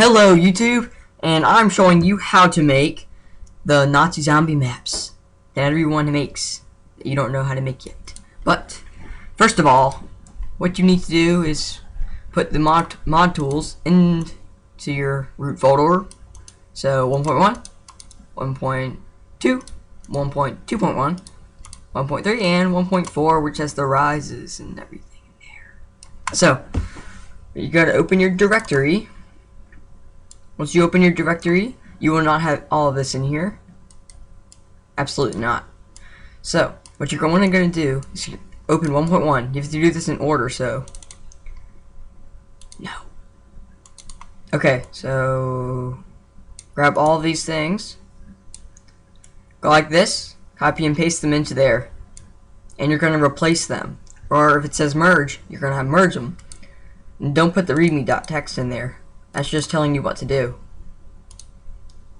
Hello YouTube, and I'm showing you how to make the Nazi zombie maps that everyone makes that you don't know how to make yet. But first of all, what you need to do is put the mod tools into your root folder. So 1.1, 1.2, 1.2.1, 1.3, and 1.4, which has the rises and everything in there. So you gotta open your directory. Once you open your directory, you will not have all of this in here. Absolutely not. So, what you're going to do is open 1.1. You have to do this in order, so. No. Okay, so. Grab all of these things. Go like this. Copy and paste them into there. And you're going to replace them. Or if it says merge, you're going to have merge them. And don't put the readme.txt in there. That's just telling you what to do.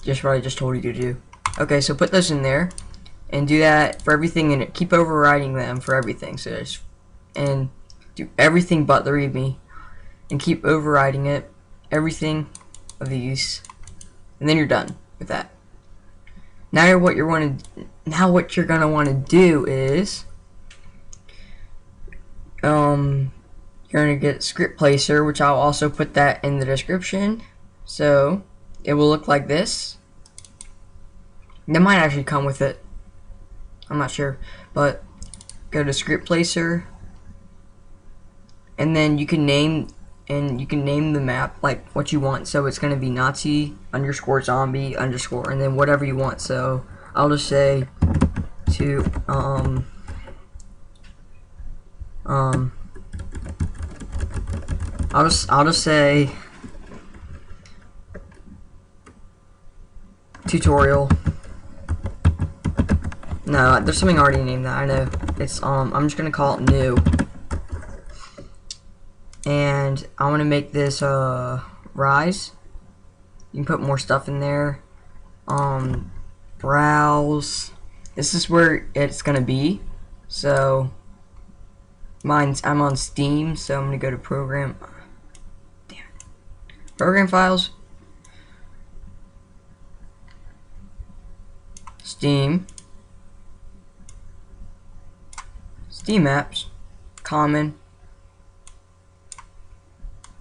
Just what I just told you to do. Okay, so put those in there and do that for everything in it. Keep overriding them for everything. So just, and do everything but the readme and keep overriding it, everything of these, and then you're done with that. Now what you're gonna want to do is you're going to get script placer, which I'll also put that in the description. So it will look like this. That might actually come with it. I'm not sure. But go to script placer. And then you can name the map like what you want. So it's going to be Nazi _ zombie _ and then whatever you want. So I'll just say to I'll just say tutorial. No, there's something already named that. I know. It's I'm just gonna call it new. And I want to make this rise. You can put more stuff in there. Browse. This is where it's gonna be. So I'm on Steam, so I'm gonna go to program. Program files, Steam, Steam apps, common,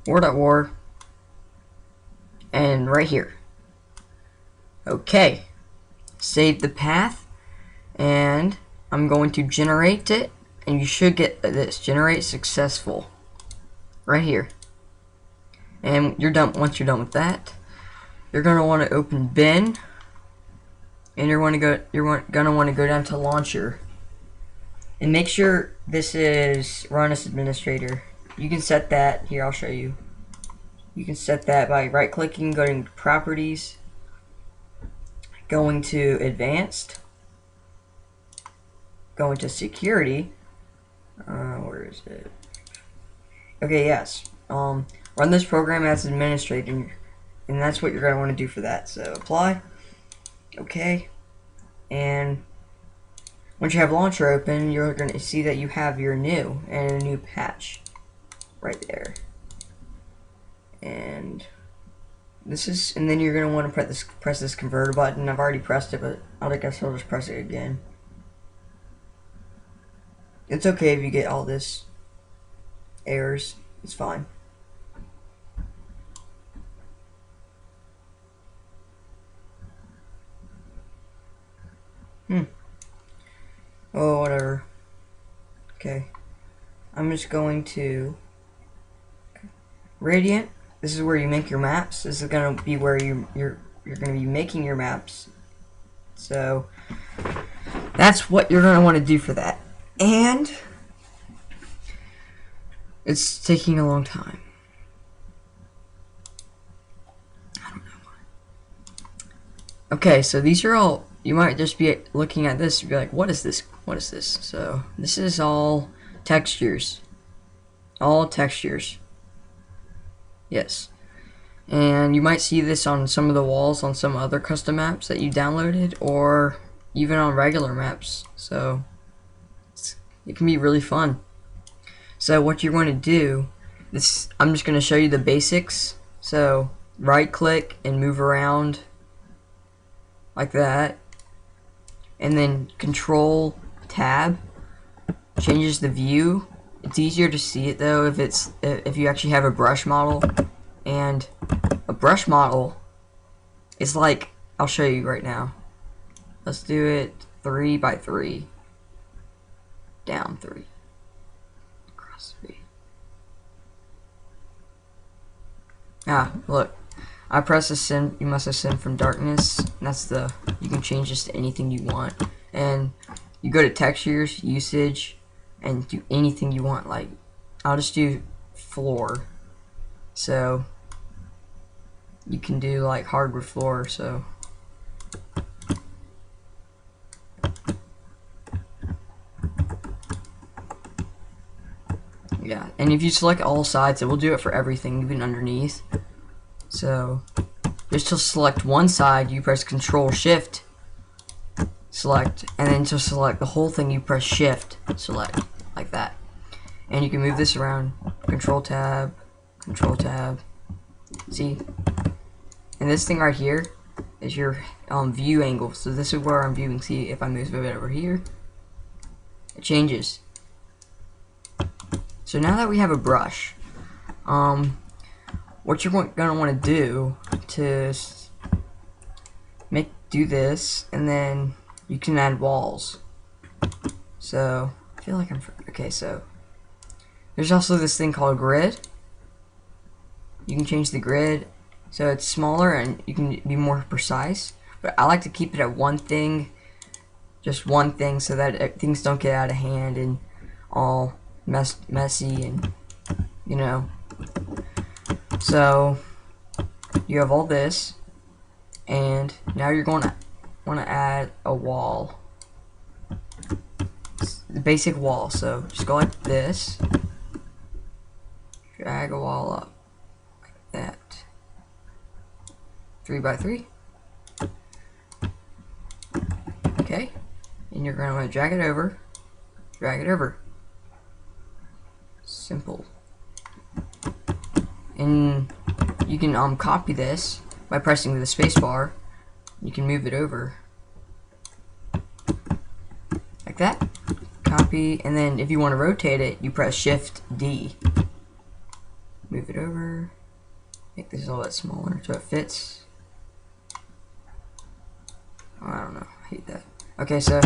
war.war, and right here. Okay, save the path, and I'm going to generate it, and you should get this, generate successful, right here. And you're done. Once you're done with that, you're gonna want to open bin, and you're gonna want to go down to launcher, and make sure this is run as administrator. You can set that here. I'll show you. You can set that by right-clicking, going to properties, going to advanced, going to security. Where is it? Okay, yes. Run this program as administrator, and that's what you're going to want to do for that. So apply, okay, and once you have launcher open, you're going to see that you have your new and a new patch right there. And this is, and then you're going to want to press this converter button. I've already pressed it, but I guess I'll just press it again. It's okay if you get all this errors. It's fine. Oh, whatever. Okay. I'm just going to Radiant. This is where you make your maps. This is gonna be where you're gonna be making your maps. So that's what you're gonna want to do for that. And it's taking a long time. I don't know why. Okay, so these are all. You might just be looking at this and be like, what is this? What is this? So this is all textures. All textures. Yes. And you might see this on some of the walls on some other custom maps that you downloaded, or even on regular maps. So it can be really fun. So what you're going to do, I'm just going to show you the basics. So right click and move around like that, and then Control Tab changes the view. It's easier to see it though if you actually have a brush model, and a brush model is like, I'll show you right now. Let's do it 3 by 3, down 3, across 3. Ah, look. I press ascend. You must ascend from darkness. And that's the. You can change this to anything you want, and you go to textures, usage, and do anything you want. Like, I'll just do floor. So you can do like hardwood floor. So yeah, and if you select all sides, it will do it for everything, even underneath. So just to select one side, you press Control Shift, select, and then to select the whole thing, you press Shift, select, like that. And you can move this around, Control Tab, see? And this thing right here is your view angle. So this is where I'm viewing. See, if I move it over here, it changes. So now that we have a brush, what you're gonna want to do to do this, and then you can add walls. So I feel like okay. So there's also this thing called grid. You can change the grid so it's smaller and you can be more precise. But I like to keep it at one thing, just one thing, so that things don't get out of hand and all messy, and you know. So you have all this, and now you're going to want to add a wall, the basic wall. So just go like this, drag a wall up like that, 3 by 3. Okay, and you're going to want to drag it over, simple. And you can copy this by pressing the space bar. You can move it over like that, copy, and then if you want to rotate it, you press Shift D, move it over, make this a little bit smaller so it fits. Oh, I don't know, I hate that. Okay, so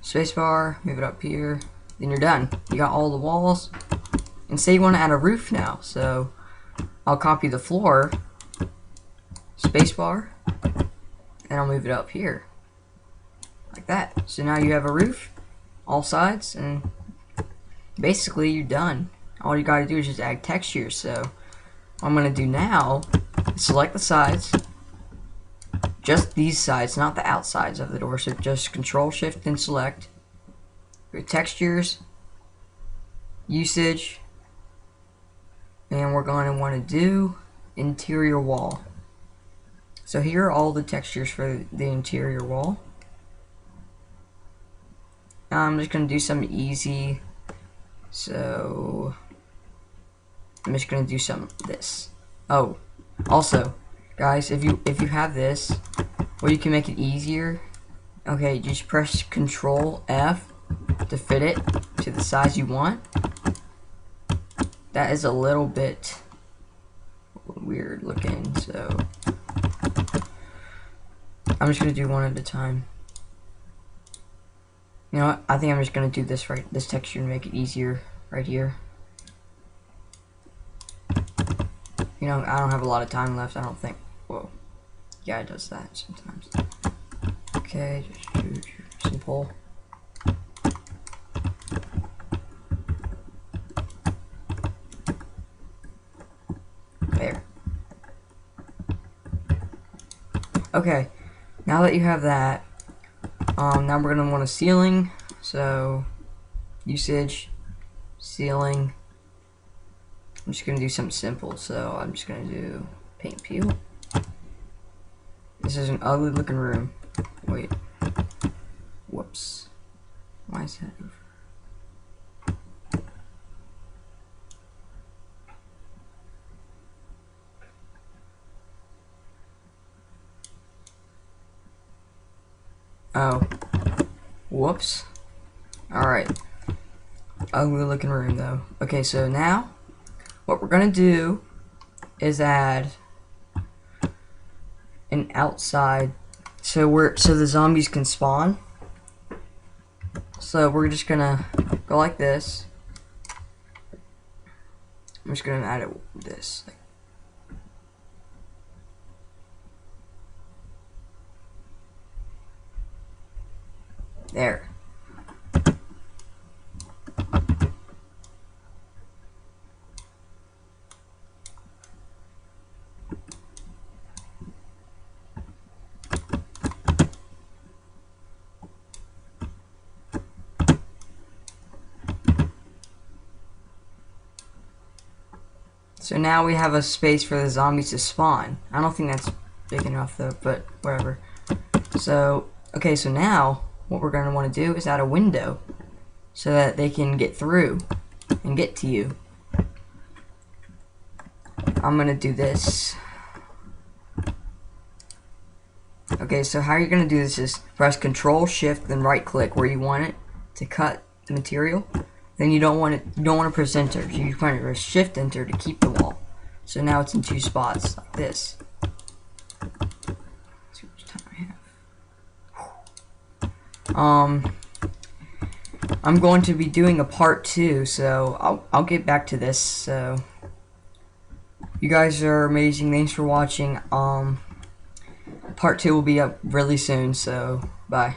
space bar, move it up here, then you're done. You got all the walls. And say you want to add a roof now, so I'll copy the floor, spacebar, and I'll move it up here, like that. So now you have a roof, all sides, and basically you're done. All you gotta do is just add textures. So what I'm gonna do now is select the sides, just these sides, not the outsides of the door. So just Control Shift and select your textures, usage, and we're going to want to do interior wall. So here are all the textures for the interior wall. I'm just going to do something easy. So I'm just going to do this. Oh, also, guys, if you have this, or you can make it easier. Okay, just press Control F to fit it to the size you want. That is a little bit weird looking, so I'm just gonna do one at a time. You know what? I think I'm just gonna do this texture and make it easier right here. You know, I don't have a lot of time left, I don't think. Whoa. Yeah, it does that sometimes. Okay, just simple. There. Okay, now that you have that, now we're gonna want a ceiling. So usage, ceiling. I'm just gonna do something simple. So I'm just gonna do paint peel. This is an ugly looking room. Wait. Whoops. Why is that over? Oh. Whoops. Alright. Ugly looking room though. Okay, so now what we're gonna do is add an outside so the zombies can spawn. So we're just gonna go like this. I'm just gonna add it this. There. So now we have a space for the zombies to spawn. I don't think that's big enough though, but whatever. So, okay, so now what we're going to want to do is add a window so that they can get through and get to you. I'm going to do this. Okay, so how you're going to do this is press Control Shift then right click where you want it to cut the material. Then you don't want to press enter. So you want to press Shift enter to keep the wall. So now it's in two spots like this. Let's see how much time I have. I'm going to be doing a part 2, so I'll get back to this. So you guys are amazing. Thanks for watching. Part 2 will be up really soon. So bye.